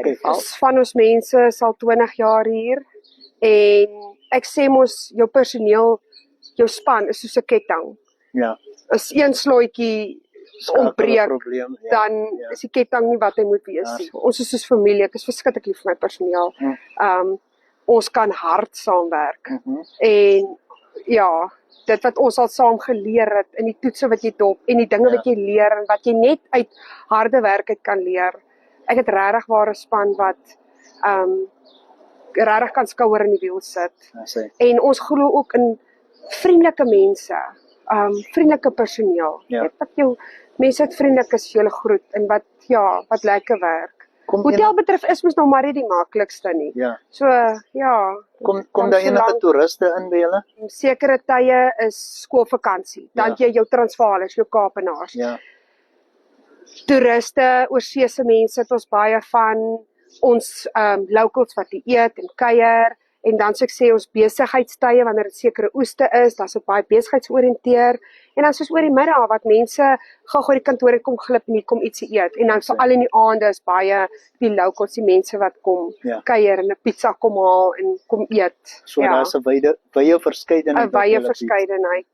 Okay, Van ons mense is al 20 jaar hier en ek sê mos jou personeel, jou span is soos 'n ketting. ja, As een slotjie ontbreek, probleem, dan is die ketting nie wat hy moet wees nie. Ons is soos familie, ek is verskriklik lief vir my personeel. Ons kan hard saamwerk. En ja, dit wat ons al saam geleer het in die toetse wat jy dop en die dinge wat jy leer en wat jy net uit harde werk uit kan leer. Ek het regtig ware span wat regtig kan skouer in die wiel sit. En ons glo ook in vriendelike mense, vriendelike personeel. Net wat jou mense wat vriendelik is, julle groet en wat lekker werk. Hotel betref is mos nou maar nie die maklikste nie. So ja. Kom daar enige toeriste in by julle? Sekere tye is skoolvakansie. Dan het jy jou Transvaalers, jou Kaapenaars. Toeriste, oorseese mense het ons baie van. Ons locals wat eet en kuier. En dan so ek sê ons besigheidstye wanneer dit sekere oeste is, dan is dit baie besigheidsoriënteer. En dan soos oor die middag wat mense gou die kantoor kom glip en hier kom ietsie eet. En dan veral in die aande is baie die locals, die mense wat kom kuier en 'n pizza kom haal en kom eet. So daar's 'n wye verskeidenheid.